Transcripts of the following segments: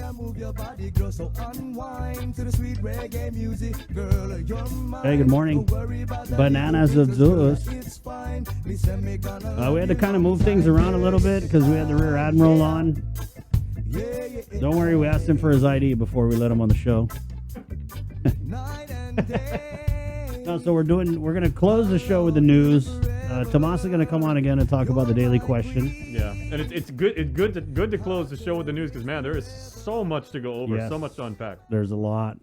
Hey, good morning. Bananas of Zeus. We had to kind of move things around a little bit because we had the Rear Admiral on. Don't worry, we asked him for his ID before we let him on the show. No, so we're going to close the show with the news. Tomas is going to come on again and talk about the Daily Question. Yeah, and it's good to close the show with the news because, man, there is so much to go over, so much to unpack. There's a lot,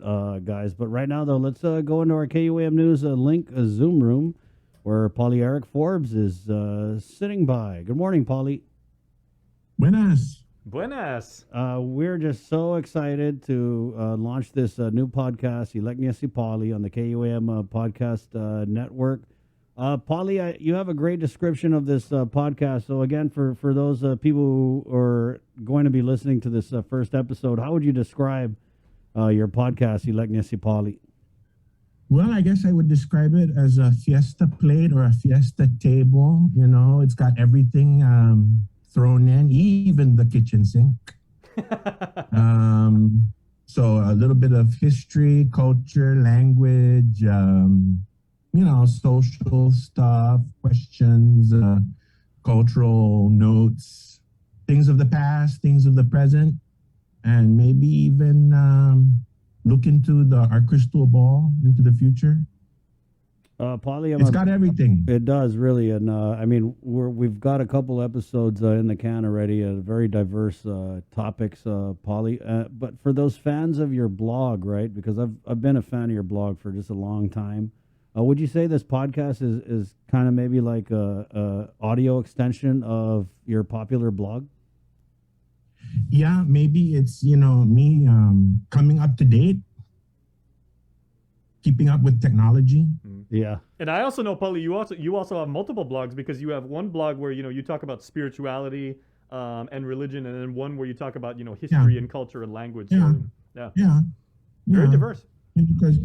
guys. But right now, though, let's go into our KUAM News link Zoom room where Pale Eric Forbes is sitting by. Good morning, Paulie. Buenas. We're just so excited to launch this new podcast, Ileknia Si Pali, on the KUAM podcast network. Paulie, you have a great description of this podcast. So again, for those people who are going to be listening to this first episode, how would you describe your podcast, Ileknia Si Pali? Well, I guess I would describe it as a fiesta plate or a fiesta table. You know, it's got everything thrown in, even the kitchen sink. So a little bit of history, culture, language, social stuff, questions, cultural notes, things of the past, things of the present, and maybe even look into our crystal ball into the future. Paulie, it's got everything. It does, really. And we've got a couple episodes in the can already, very diverse topics, Paulie. But for those fans of your blog, right, because I've been a fan of your blog for just a long time, would you say this podcast is kind of maybe like a audio extension of your popular blog? Yeah, maybe it's, me coming up to date, keeping up with technology. Yeah. And I also know, Paulie, you also have multiple blogs because you have one blog where, you talk about spirituality and religion, and then one where you talk about, history and culture and language. Yeah. Very diverse. Because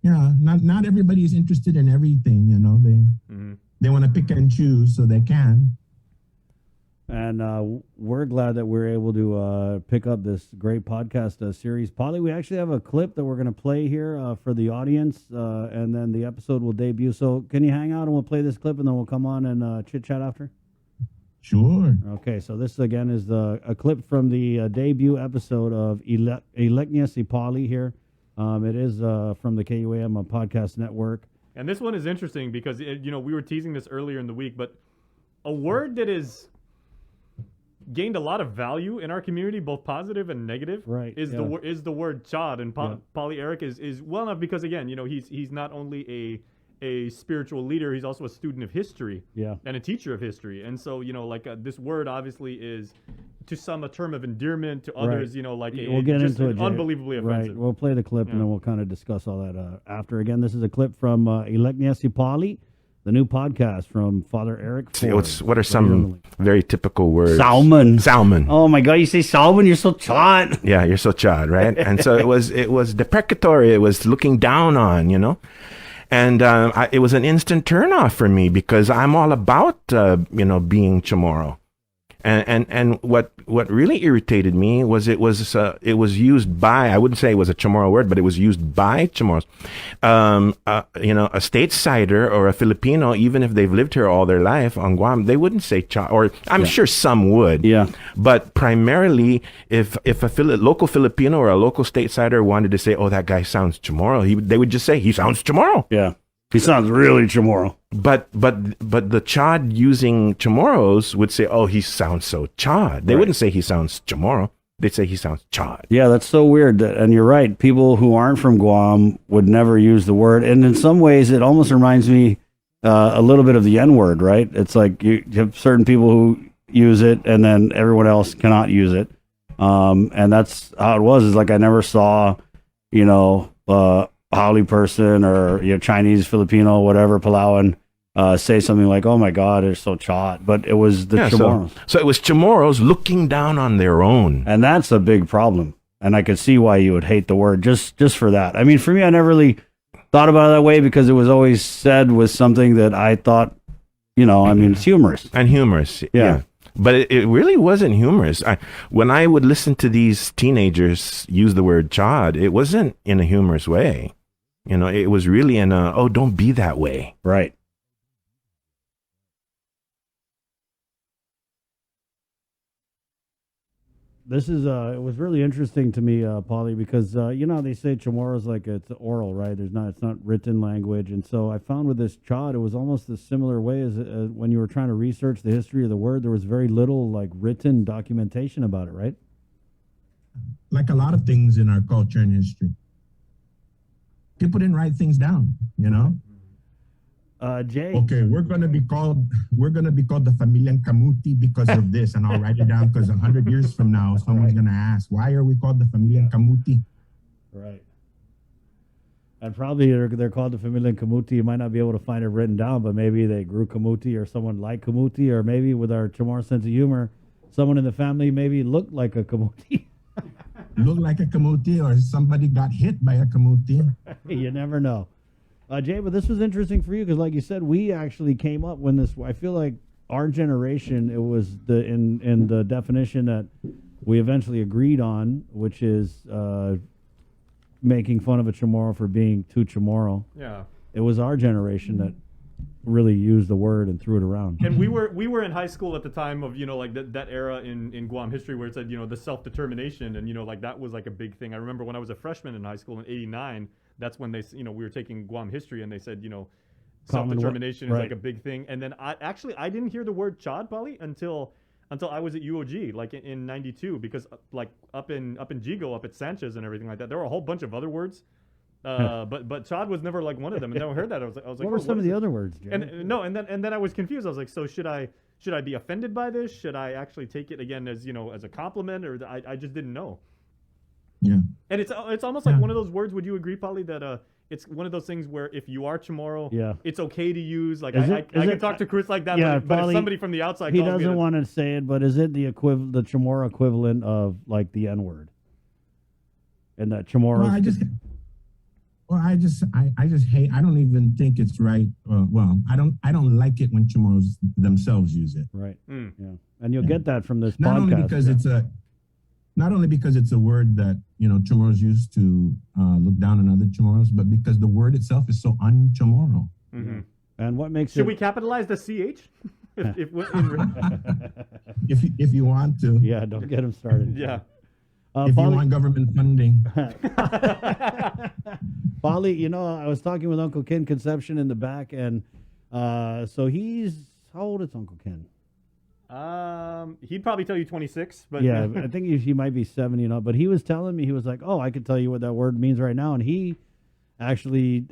not everybody is interested in everything, they want to pick and choose so they can. And we're glad that we're able to pick up this great podcast series. Paulie, we actually have a clip that we're going to play here for the audience, and then the episode will debut. So can you hang out and we'll play this clip, and then we'll come on and chit-chat after? Sure. Okay, so this, again, is a clip from the debut episode of Ileknia Si Pali here. It is from the KUAM podcast network. And this one is interesting because, we were teasing this earlier in the week, but a word that is gained a lot of value in our community, both positive and negative, right, is the word chaud. And Pale Eric is well enough because, again, he's not only a spiritual leader, he's also a student of history and a teacher of history. And so, this word obviously is to some a term of endearment, to others, we'll get into it, unbelievably offensive. Right, we'll play the clip and then we'll kind of discuss all that after. Again, this is a clip from Ileknia Si Pali, the new podcast from Father Eric Forbes. What are some very typical words? Salmon. Oh my God, you say salmon, you're so chaud. Yeah, you're so chaud, right? And so it was deprecatory. It was looking down on, And it was an instant turnoff for me because I'm all about, being chamorro. And what really irritated me was it was used by, I wouldn't say it was a Chamorro word, but it was used by Chamorros. A statesider or a Filipino, even if they've lived here all their life on Guam, they wouldn't say cha, or I'm sure some would. Yeah. But primarily, if a local Filipino or a local statesider wanted to say, "Oh, that guy sounds Chamorro," they would just say, "He sounds Chamorro." Yeah. He sounds really Chamorro. But the chaud using Chamorros would say, "Oh, he sounds so chaud." They wouldn't say he sounds Chamorro. They'd say he sounds chaud. Yeah, that's so weird. And you're right. People who aren't from Guam would never use the word. And in some ways, it almost reminds me a little bit of the N-word, right? It's like you have certain people who use it, and then everyone else cannot use it. And that's how it was. Is like I never saw, Haoli person or Chinese, Filipino, whatever, Palauan, say something like, "Oh my God, it's so chaud," but it was the Chamorros. So it was Chamorros looking down on their own, and that's a big problem. And I could see why you would hate the word just for that. I mean, for me, I never really thought about it that way because it was always said with something that I thought, it's humorous. And humorous, yeah. But it really wasn't humorous. When I would listen to these teenagers use the word chaud, it wasn't in a humorous way. You know, it was really in a, oh, don't be that way. Right. This is it was really interesting to me, Paulie, because you know they say Chamorro is like it's oral, right? It's not written language, and so I found with this chaud, it was almost a similar way as when you were trying to research the history of the word. There was very little like written documentation about it, right? Like a lot of things in our culture and history, people didn't write things down, you know. Jay. Okay, we're gonna be called the Familia Camuti because of this, and I'll write it down because 100 years from now, someone's gonna ask, why are we called the Familia Camuti? Right. And probably they're called the Familia Camuti. You might not be able to find it written down, but maybe they grew Camuti or someone like Camuti, or maybe with our Chamorro sense of humor, someone in the family maybe looked like a Camuti. Looked like a Camuti, or somebody got hit by a Camuti. You never know. Jay, but this was interesting for you because, like you said, we actually came up when this. I feel like our generation, it was in the definition that we eventually agreed on, which is making fun of a Chamorro for being too Chamorro. Yeah, it was our generation that really used the word and threw it around. And we were in high school at the time of, you know, like that era in Guam history where it said, you know, the self-determination, and, you know, like that was like a big thing. I remember when I was a freshman in high school in '89. That's when they, you know, we were taking Guam history, and they said, you know, self-determination is like a big thing. And then I didn't hear the word chaud, Polly, until I was at UOG, like in '92, because like up in Jigo, up at Sanchez and everything like that, there were a whole bunch of other words. But chaud was never like one of them. And then I heard that I was like, what were some of the other words, Jerry? And then I was confused. I was like, so should I be offended by this? Should I actually take it again as, you know, as a compliment, or I just didn't know. Yeah. And it's almost like one of those words. Would you agree, Polly, that it's one of those things where if you are Chamorro, it's okay to use. Like I can talk to Chris like that, yeah, but if somebody from the outside, he doesn't want to say it, but is it the Chamorro equivalent of like the N word? And that Chamorro. I just hate. I don't even think it's right. I don't like it when Chamorros themselves use it. Right. Mm. Yeah. And you'll get that from this not podcast. Not only because it's a word that, you know, Chamorros use to look down on other Chamorros, but because the word itself is so un-Chamorro. Mm-hmm. And what makes Should we capitalize the CH? if you want to. Yeah, don't get him started. Yeah. If you want government funding. Polly, you know, I was talking with Uncle Ken Conception in the back, and so how old is Uncle Ken? He'd probably tell you 26, but yeah, I think he might be 70 and up. But he was telling me, he was like, "Oh, I could tell you what that word means right now," and he actually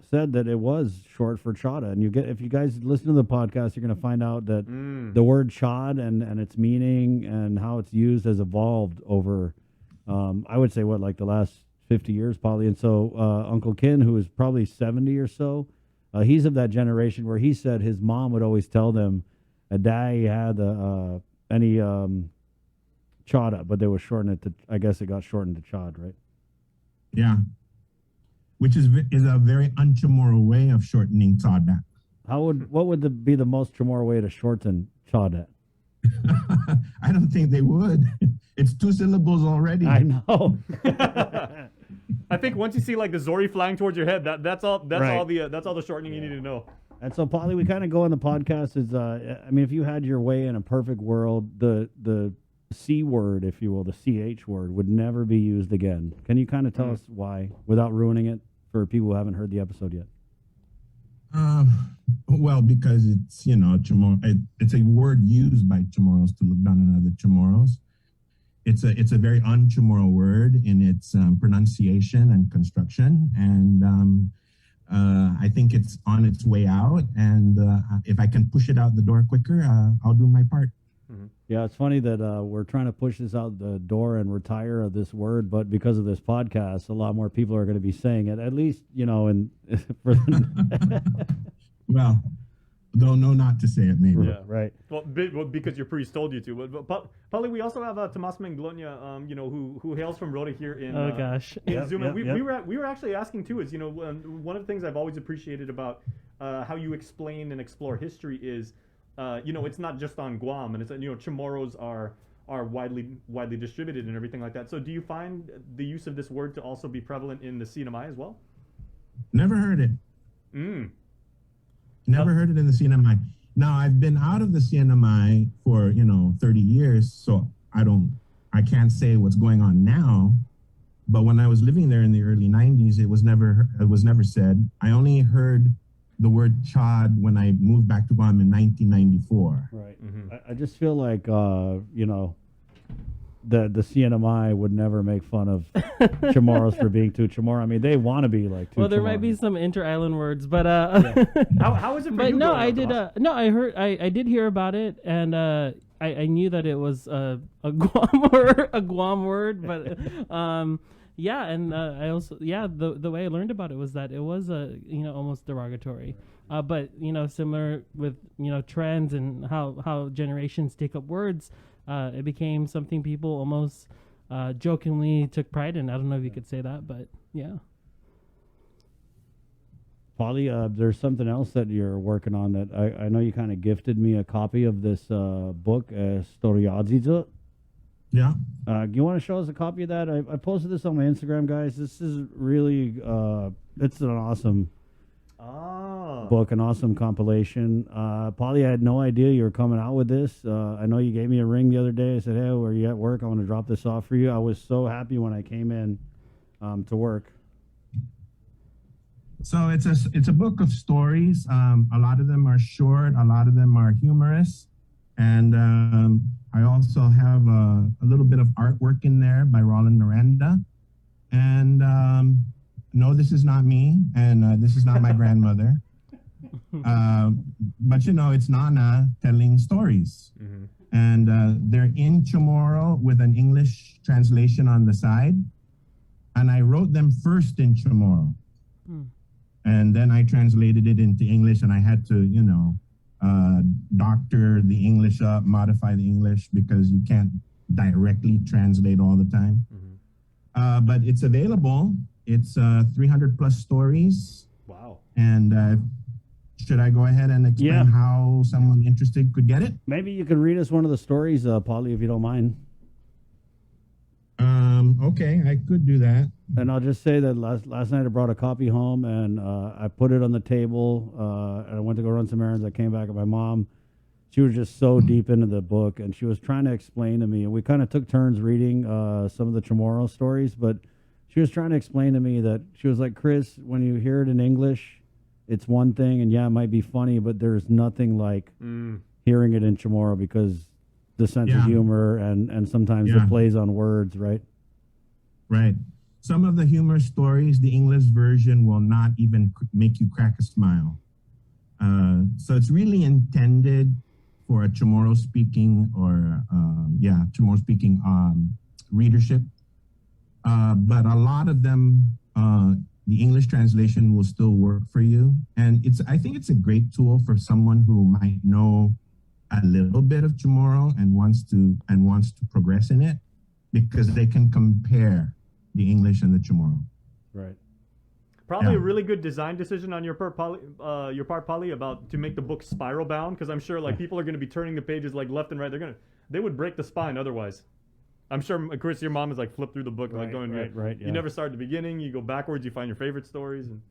said that it was short for chauda. And if you guys listen to the podcast, you're going to find out that the word chaud and its meaning and how it's used has evolved over, I would say, like the last 50 years, probably. And so Uncle Ken, who is probably 70 or so, he's of that generation where he said his mom would always tell them a day had any chauda, but they would shorten it to, I guess it got shortened to chaud, right? Yeah. Which is a very un-Chamorro way of shortening chauda. What would be the most Chamorro way to shorten chauda? I don't think they would. It's 2 syllables already. I know. I think once you see like the Zori flying towards your head, that's all the shortening you need to know. And so, Polly, we kind of go on the podcast is, I mean, if you had your way in a perfect world, the C word, if you will, the CH word would never be used again. Can you kind of tell us why, without ruining it for people who haven't heard the episode yet? Well, because it's, you know, it's a word used by Chamorros to look down on other Chamorros. It's a very un-Chamorro word in its pronunciation and construction, and I think it's on its way out. And if I can push it out the door quicker, I'll do my part. Mm-hmm. Yeah, it's funny that we're trying to push this out the door and retire of this word, but because of this podcast, a lot more people are going to be saying it. At least, you know, well, they'll know not to say it, maybe. Yeah, right. Well, because your priest told you to. But Polly, we also have Tomas Menglonia, you know, who hails from Rota here in Zuma. We were actually asking too. Is, you know, one of the things I've always appreciated about how you explain and explore history is it's not just on Guam, and it's Chamorros are widely distributed and everything like that. So do you find the use of this word to also be prevalent in the CNMI as well? Never heard it. Never heard it in the CNMI. Now, I've been out of the CNMI for 30 years, so I can't say what's going on now. But when I was living there in the early 90s, it was never said. I only heard the word chaud when I moved back to Guam in 1994. Right. I just feel like the CNMI would never make fun of Chamorros for being too Chamorro. I mean, they want to be like too. Well, there Chamorro. might be some inter-island words, but how is it for but you? No, I did. No, I did hear about it, and I knew that it was a Guam word, but yeah, and I also the way I learned about it was that it was almost derogatory, but similar with trends and how generations take up words. It became something people almost jokingly took pride in. I don't know if you could say that, but yeah. Polly, there's something else that you're working on that I know you kind of gifted me a copy of this book, Storyadziza. Yeah. You want to show us a copy of that? I posted this on my Instagram, guys. This is really, it's an awesome book, an awesome compilation. Polly, I had no idea you were coming out with this. I know you gave me a ring the other day. I said, hey, were you at work? I want to drop this off for you. I was so happy when I came in to work. So it's a book of stories. A lot of them are short. A lot of them are humorous. And I also have a little bit of artwork in there by Roland Miranda. And no, this is not me. And this is not my grandmother. But, it's Nana telling stories. Mm-hmm. And they're in Chamorro with an English translation on the side. And I wrote them first in Chamorro. And then I translated it into English, and I had to, doctor the English up, modify the English, because you can't directly translate all the time. Mm-hmm. But it's available. It's 300 plus stories. Wow. And should I go ahead and explain how someone interested could get it? Maybe you could read us one of the stories, Polly, if you don't mind. Okay, I could do that. And I'll just say that last night I brought a copy home, and I put it on the table, and I went to go run some errands. I came back, and my mom, she was just so deep into the book, and she was trying to explain to me, and we kind of took turns reading some of the Chamorro stories, but she was trying to explain to me that she was like, Chris, when you hear it in English, it's one thing, and it might be funny, but there's nothing like hearing it in Chamorro, because the sense of humor and sometimes the plays on words, right? Right. Some of the humor stories, the English version will not even make you crack a smile. So it's really intended for a Chamorro speaking Chamorro speaking readership. But a lot of them, the English translation will still work for you. And I think it's a great tool for someone who might know a little bit of Chamorro and wants to progress in it, because they can compare the English and the Chamorro. Right. Probably a really good design decision on your part, Polly, about to make the book spiral bound, because I'm sure people are going to be turning the pages left and right. They would break the spine otherwise. I'm sure, Chris, your mom is flip through the book, going right. You never start at the beginning. You go backwards. You find your favorite stories. And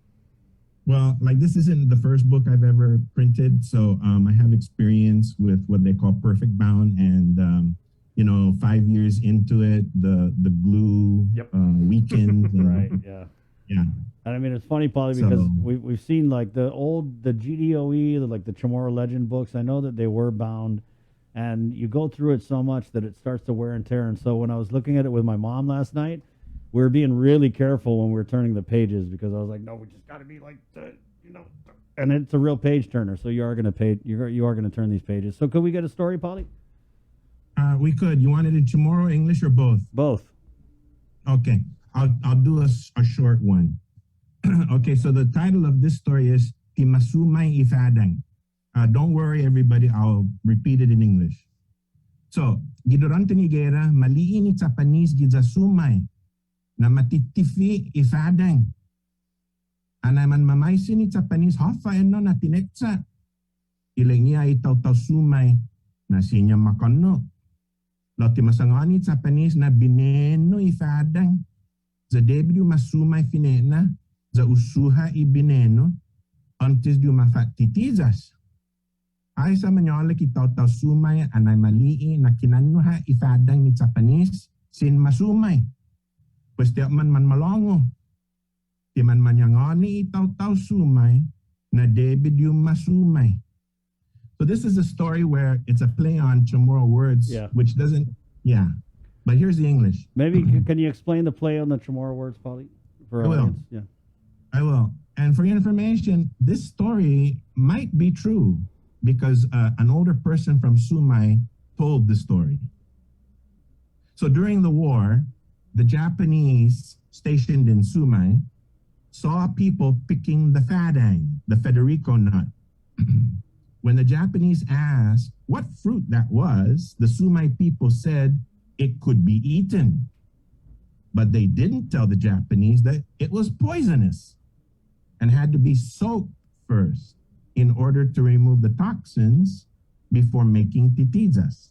well, this isn't the first book I've ever printed, so I have experience with what they call perfect bound, and 5 years into it, the glue weakens. Right. Yeah. Yeah. And I mean, it's funny, Polly, because we've seen the GDOE, the Chamorro Legend books. I know that they were bound, and you go through it so much that it starts to wear and tear. And so when I was looking at it with my mom last night, we were being really careful when we were turning the pages, because I was like, no, we just got to be and it's a real page turner. So you are going to turn these pages. So could we get a story, Polly? We could. You want it in Chamorro, English, or both? Both. Okay. I'll do a short one. Okay, so the title of this story is Timasumay Ifadang. Don't worry, everybody. I'll repeat it in English. So, Gidurante Nigera, maliin ni Japanese gizasumay, na matitifi ifadang. Anaman mamaysi ni Japanese hafa eno na tinetsa. ilengia itaw sumay na sinya makono. Loti masangani Japanese na bineno ifadang. Za debidu masumay finena, za usuha ibineno, antes du mafatitizas. Ay sa manyola kitaw sumay anay malii na kinanuha ifadang ni Japanese sin masumay. Pues di man malongo. Di man manyangani itaw sumay na debidu masumay. So this is a story where it's a play on Chamorro words, which doesn't, But here's the English. Maybe can you explain the play on the Chamorro words, Polly? I will. Yeah. I will. And for your information, this story might be true because an older person from Sumay told the story. So during the war, the Japanese stationed in Sumay saw people picking the fadang, the Federico nut. When the Japanese asked what fruit that was, the Sumay people said it could be eaten. But they didn't tell the Japanese that it was poisonous and had to be soaked first in order to remove the toxins before making titizas.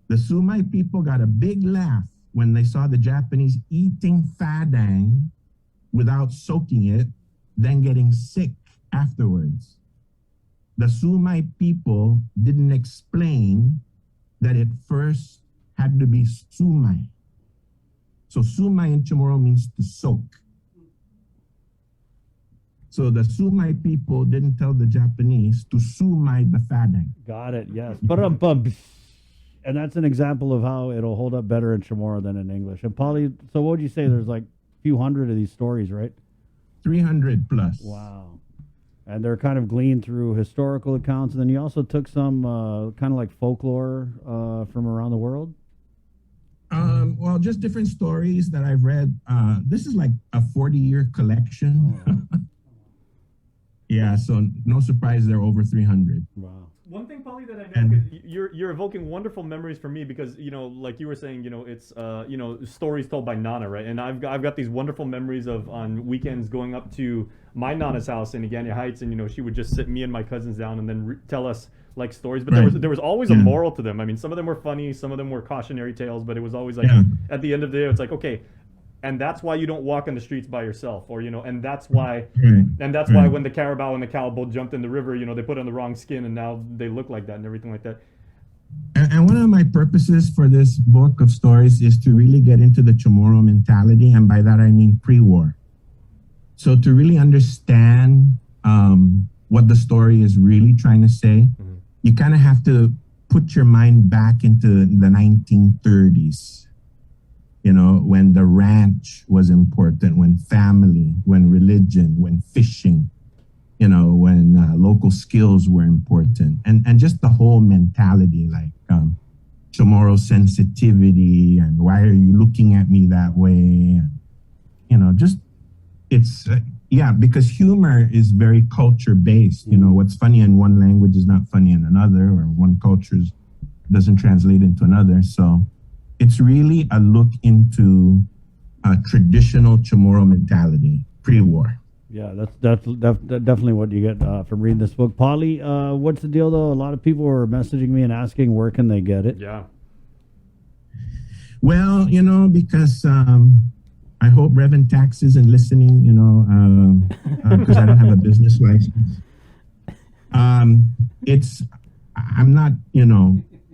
The Sumay people got a big laugh when they saw the Japanese eating fadang without soaking it, then getting sick afterwards. The Sumay people didn't explain that it first had to be sumay. So sumay in Chamorro means to soak. So the Sumay people didn't tell the Japanese to sumay the fadang. Got it, yes. And that's an example of how it'll hold up better in Chamorro than in English. And Polly, so what would you say? There's like a few hundred of these stories, right? 300 plus. Wow. And they're kind of gleaned through historical accounts. And then you also took some kind of like folklore from around the world? Well, just different stories that I've read. This is like a 40-year collection. Oh. Yeah, so no surprise they're over 300. Wow. One thing, Polly, that I know, because you're evoking wonderful memories for me, because like you were saying, it's stories told by Nana, right? And I've got these wonderful memories of on weekends going up to my Nana's house in Agania Heights, and she would just sit me and my cousins down and then tell us like stories. But there was always a moral to them. I mean, some of them were funny, some of them were cautionary tales, but it was always like at the end of the day, it's like, okay. And that's why you don't walk on the streets by yourself, or and that's why, why when the carabao and the cow both jumped in the river, they put on the wrong skin, and now they look like that and everything like that. And one of my purposes for this book of stories is to really get into the Chamorro mentality, and by that I mean pre-war. So to really understand what the story is really trying to say, you kind of have to put your mind back into the 1930s. When the ranch was important, when family, when religion, when fishing, when local skills were important, and just the whole mentality, like Chamorro sensitivity, and why are you looking at me that way? And, just it's, because humor is very culture based. What's funny in one language is not funny in another, or one culture doesn't translate into another. So it's really a look into a traditional Chamorro mentality pre-war. Yeah, that's definitely what you get from reading this book. Polly, what's the deal though? A lot of people were messaging me and asking where can they get it. Yeah. Well, because I hope Reverend Tax isn't listening, because I don't have a business license. I'm not,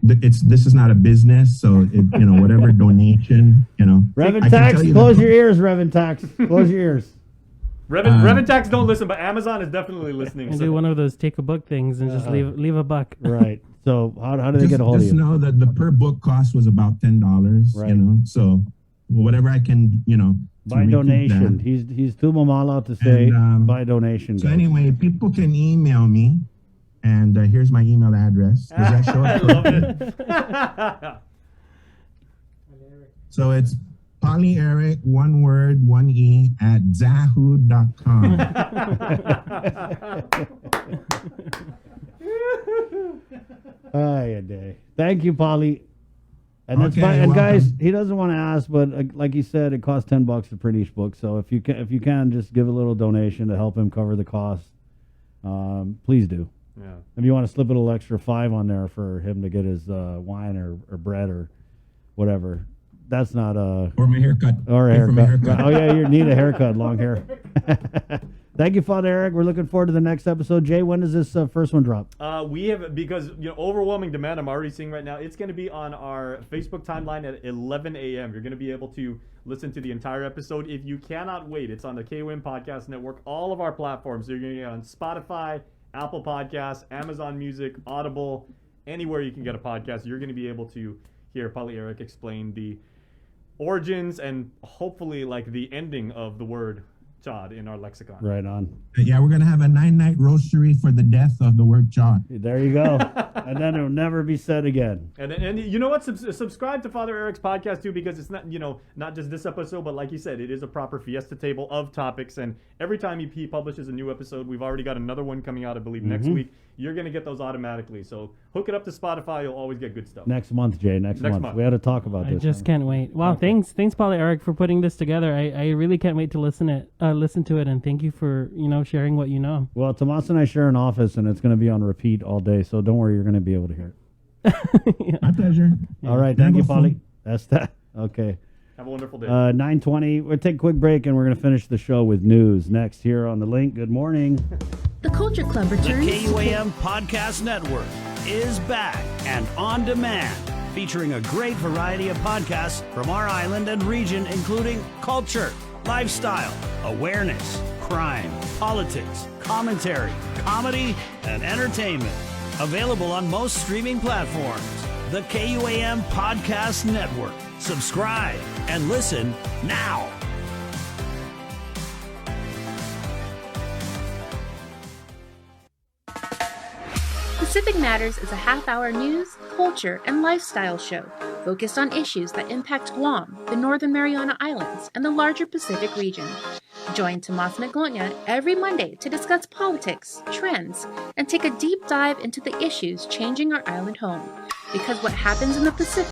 this is not a business, so whatever donation, Reverend Tax, close your ears, Reverend Tax, close your ears. Reverend Tax don't listen, but Amazon is definitely listening. And do one of those take a book things and just leave a buck. Right. So how do they get a hold of you? Just know that the per book cost was about $10. Right. So whatever I can, by donation. He's too mamala to say by donation. So anyway, people can email me. And here's my email address. Does that show up? I love it. So it's Pale Eric, one word, one E, at zahoo.com. Thank you, Polly. And that's fine. And guys, he doesn't want to ask, but like he said, it costs $10 to print each book. So if you can just give a little donation to help him cover the cost, please do. Yeah. If you want to slip a little extra 5 on there for him to get his wine or bread or whatever, that's not a... Or my haircut. Or a Pay for my haircut. haircut. Oh, yeah, you need a haircut, long hair. Thank you, Father Eric. We're looking forward to the next episode. Jay, when does this first one drop? We have, because overwhelming demand I'm already seeing right now, it's going to be on our Facebook timeline at 11 a.m. You're going to be able to listen to the entire episode. If you cannot wait, it's on the KOM Podcast Network, all of our platforms. You're going to get on Spotify, Apple Podcasts, Amazon Music, Audible, anywhere you can get a podcast. You're going to be able to hear Pale Eric explain the origins and hopefully like the ending of the word chaud in our lexicon. Right on. Yeah, we're going to have a 9-night roastery for the death of the word chaud. There you go. And then it'll never be said again. And you know what? Subscribe to Father Eric's podcast too, because it's not, not just this episode, but like you said, it is a proper fiesta table of topics. And every time he publishes a new episode, we've already got another one coming out, I believe, next week. You're going to get those automatically. So hook it up to Spotify. You'll always get good stuff. Next month, Jay. Next month. We had to talk about this. I just can't wait. Wow, thanks, Pale Eric, for putting this together. I really can't wait to listen to it, and thank you for sharing what you know. Well, Tomas and I share an office, and it's going to be on repeat all day, so don't worry, you're going to be able to hear it. My pleasure. All right, thank you, Polly. That's that. Okay. Have a wonderful day. 9:20. We'll take a quick break, and we're going to finish the show with news next here on The Link. Good morning. The Culture Club returns. The KUAM Podcast Network is back and on demand, featuring a great variety of podcasts from our island and region, including culture, lifestyle, awareness, crime, politics, commentary, comedy, and entertainment. Available on most streaming platforms. The KUAM Podcast Network. Subscribe and listen now. Pacific Matters is a half-hour news, culture, and lifestyle show focused on issues that impact Guam, the Northern Mariana Islands, and the larger Pacific region. Join Tomas Maglonia every Monday to discuss politics, trends, and take a deep dive into the issues changing our island home. Because what happens in the Pacific